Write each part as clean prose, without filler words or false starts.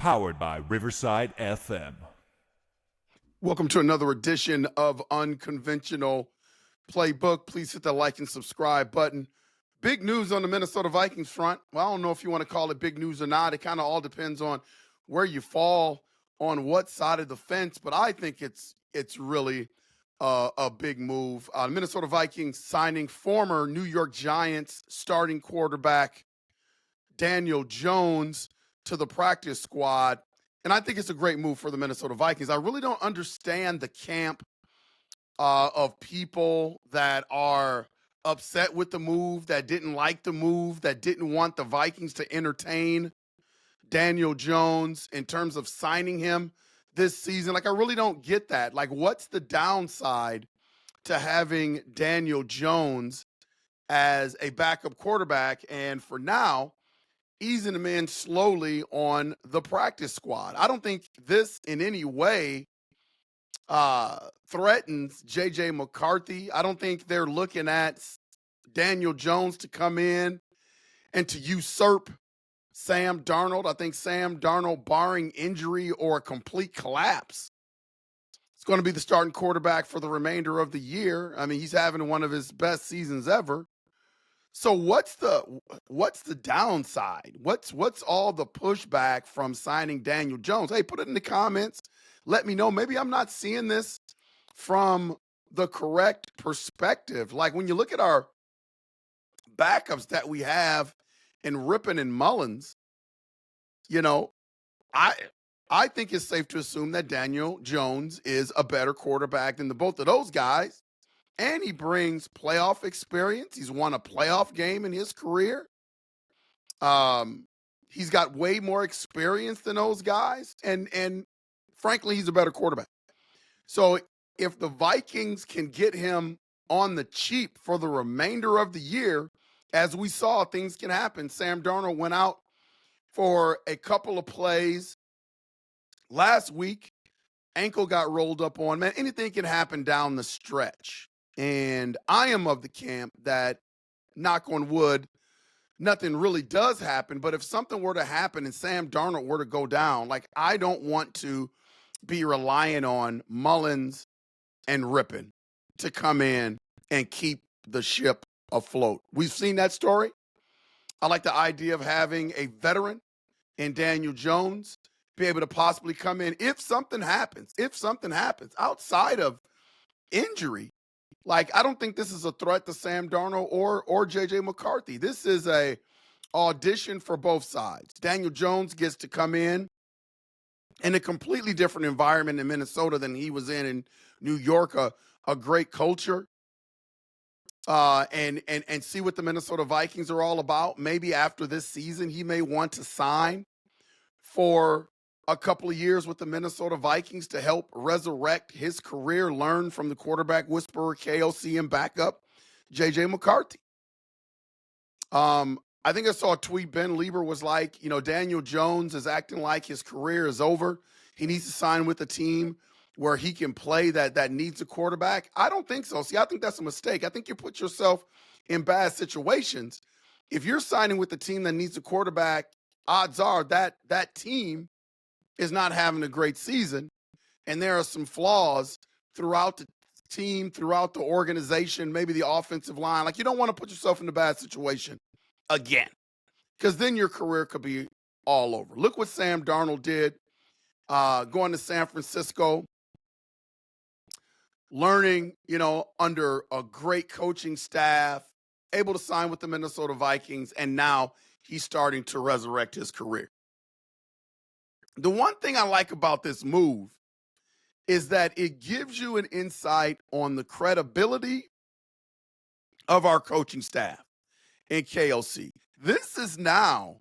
Powered by Riverside FM. Welcome to another edition of Unconventional Playbook. Please hit the like and subscribe button. Big news on the Minnesota Vikings front. Well, I don't know if you want to call it big news or not. It kind of all depends on where you fall on what side of the fence, but I think it's really a big move. Minnesota Vikings signing former New York Giants starting quarterback Daniel Jones to the practice squad. And I think it's a great move for the Minnesota Vikings. I really don't understand the camp of people that are upset with the move, that didn't like the move, that didn't want the Vikings to entertain Daniel Jones in terms of signing him this season. Like, I really don't get that. Like, what's the downside to having Daniel Jones as a backup quarterback? And for now, easing him in slowly on the practice squad. I don't think this in any way threatens JJ McCarthy. I don't think they're looking at Daniel Jones to come in and to usurp Sam Darnold. I think Sam Darnold, barring injury or a complete collapse, is going to be the starting quarterback for the remainder of the year. I mean, he's having one of his best seasons ever. So what's the downside? What's all the pushback from signing Daniel Jones? Hey, put it in the comments. Let me know. Maybe I'm not seeing this from the correct perspective. Like, when you look at our backups that we have in Rippon and Mullins, you know, I think it's safe to assume that Daniel Jones is a better quarterback than the both of those guys. And he brings playoff experience. He's won a playoff game in his career. He's got way more experience than those guys. And frankly, he's a better quarterback. So if the Vikings can get him on the cheap for the remainder of the year, as we saw, things can happen. Sam Darnold went out for a couple of plays last week. Ankle got rolled up on. Man, anything can happen down the stretch. And I am of the camp that, knock on wood, nothing really does happen. But if something were to happen and Sam Darnold were to go down, like, I don't want to be relying on Mullins and Rippon to come in and keep the ship afloat. We've seen that story. I like the idea of having a veteran in Daniel Jones be able to possibly come in if something happens outside of injury. Like, I don't think this is a threat to Sam Darnold or JJ McCarthy. This is a audition for both sides. Daniel Jones gets to come in a completely different environment in Minnesota than he was in New York, a great culture, and see what the Minnesota Vikings are all about. Maybe after this season, he may want to sign for a couple of years with the Minnesota Vikings to help resurrect his career, learn from the quarterback whisperer, KOC, and backup JJ McCarthy. I think I saw a tweet. Ben Lieber was like, Daniel Jones is acting like his career is over. He needs to sign with a team where he can play that needs a quarterback. I don't think so. See, I think that's a mistake. I think you put yourself in bad situations. If you're signing with a team that needs a quarterback, odds are that team is not having a great season, and there are some flaws throughout the team, throughout the organization, maybe the offensive line. Like, you don't want to put yourself in a bad situation again, because then your career could be all over. Look what Sam Darnold did, going to San Francisco, learning, under a great coaching staff, able to sign with the Minnesota Vikings, and now he's starting to resurrect his career. The one thing I like about this move is that it gives you an insight on the credibility of our coaching staff in KOC. This is now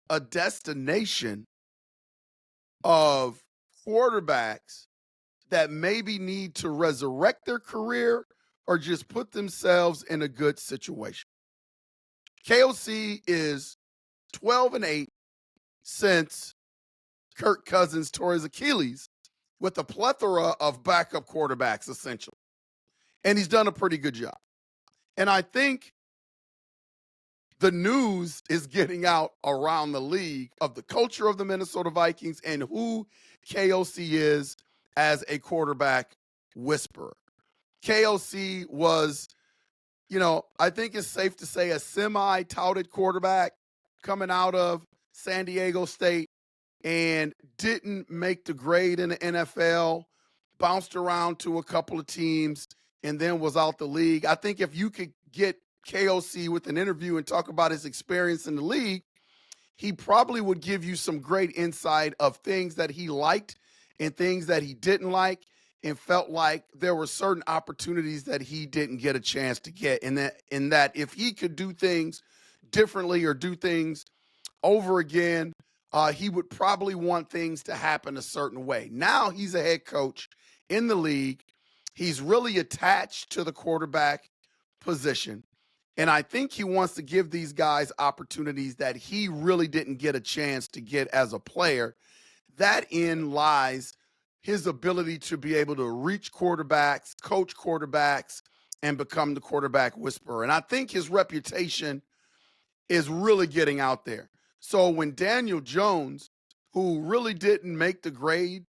a destination of quarterbacks that maybe need to resurrect their career or just put themselves in a good situation. KOC is 12-8 since Kirk Cousins tore his Achilles, with a plethora of backup quarterbacks, essentially. And he's done a pretty good job. And I think the news is getting out around the league of the culture of the Minnesota Vikings and who KOC is as a quarterback whisperer. KOC was, I think it's safe to say a semi-touted quarterback coming out of San Diego State and didn't make the grade in the NFL, bounced around to a couple of teams, and then was out the league. I think if you could get KOC with an interview and talk about his experience in the league, he probably would give you some great insight of things that he liked and things that he didn't like and felt like there were certain opportunities that he didn't get a chance to get. And that if he could do things differently or do things over again, he would probably want things to happen a certain way. Now he's a head coach in the league. He's really attached to the quarterback position. And I think he wants to give these guys opportunities that he really didn't get a chance to get as a player. That in lies his ability to be able to reach quarterbacks, coach quarterbacks, and become the quarterback whisperer. And I think his reputation is really getting out there. So when Daniel Jones, who really didn't make the grade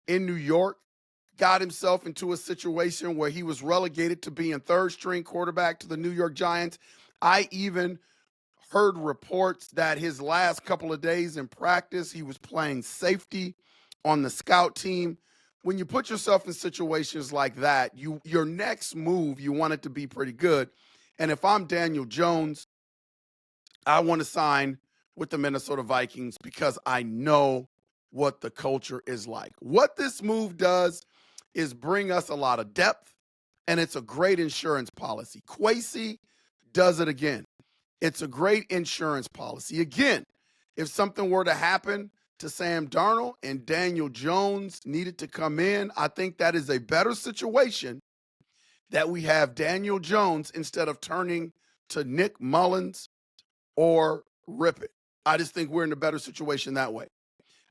in New York, got himself into a situation where he was relegated to being third-string quarterback to the New York Giants, I even heard reports that his last couple of days in practice, he was playing safety on the scout team. When you put yourself in situations like that, your next move, you want it to be pretty good. And if I'm Daniel Jones, I want to sign with the Minnesota Vikings because I know what the culture is like. What this move does is bring us a lot of depth, and it's a great insurance policy. Kwesi does it again. It's a great insurance policy. Again, if something were to happen to Sam Darnold and Daniel Jones needed to come in, I think that is a better situation that we have Daniel Jones instead of turning to Nick Mullins or Rip It. I just think we're in a better situation that way.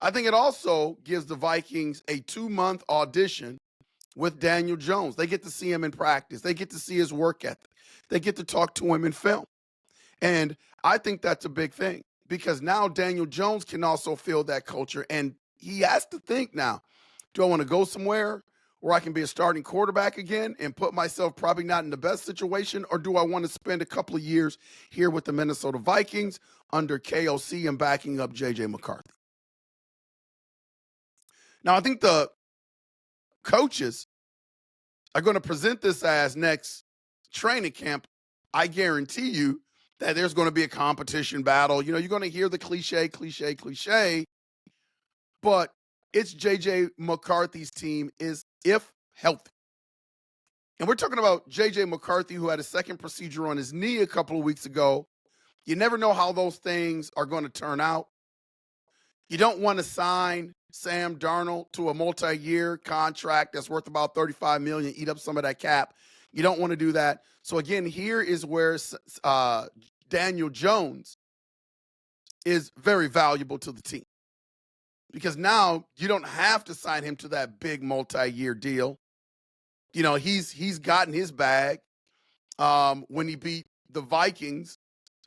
I think it also gives the Vikings a 2-month audition with Daniel Jones. They get to see him in practice. They get to see his work ethic. They get to talk to him in film. And I think that's a big thing because now Daniel Jones can also feel that culture. And he has to think now, do I want to go somewhere where I can be a starting quarterback again and put myself probably not in the best situation? Or do I want to spend a couple of years here with the Minnesota Vikings under KOC and backing up JJ McCarthy? Now, I think the coaches are going to present this as next training camp. I guarantee you that there's going to be a competition battle. You're going to hear the cliche, but it's JJ McCarthy's team is if healthy. And we're talking about JJ McCarthy, who had a second procedure on his knee a couple of weeks ago. You never know how those things are going to turn out. You don't want to sign Sam Darnold to a multi-year contract that's worth about $35 million, eat up some of that cap. You don't want to do that. So again, here is where Daniel Jones is very valuable to the team because now you don't have to sign him to that big multi-year deal. He's gotten his bag when he beat the Vikings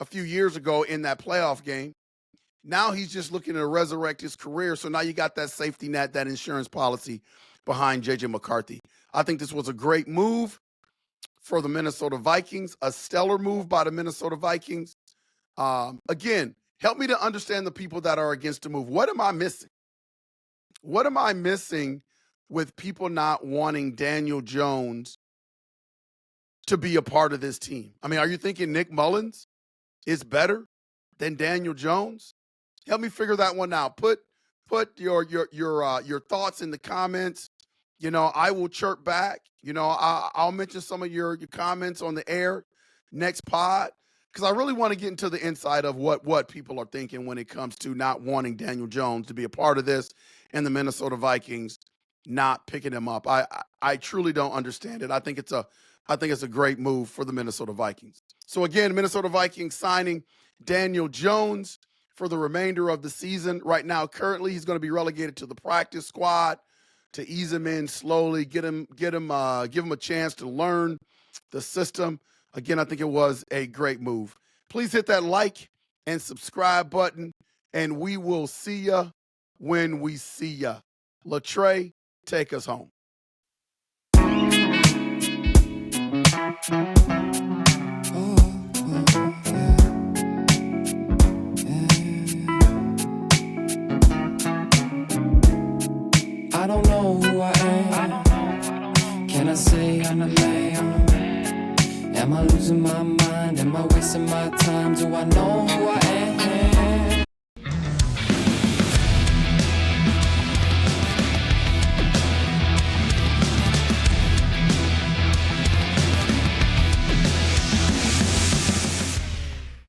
a few years ago in that playoff game. Now he's just looking to resurrect his career. So now you got that safety net, that insurance policy behind JJ McCarthy. I think this was a great move for the Minnesota Vikings, a stellar move by the Minnesota Vikings. Again, help me to understand the people that are against the move. What am I missing? What am I missing with people not wanting Daniel Jones to be a part of this team? I mean, are you thinking Nick Mullins is better than Daniel Jones? Help me figure that one out. Put your thoughts in the comments. I will chirp back. I'll mention some of your comments on the air next pod because I really want to get into the inside of what people are thinking when it comes to not wanting Daniel Jones to be a part of this and the Minnesota Vikings not picking him up. I truly don't understand it. I think it's a great move for the Minnesota Vikings. So again, Minnesota Vikings signing Daniel Jones for the remainder of the season. Right now, currently, he's going to be relegated to the practice squad to ease him in slowly, give him a chance to learn the system. Again, I think it was a great move. Please hit that like and subscribe button, and we will see ya when we see ya. Latre, take us home. I don't know who I am. Can I say I'm a lamb? Am I losing my mind? Am I wasting my time? Do I know who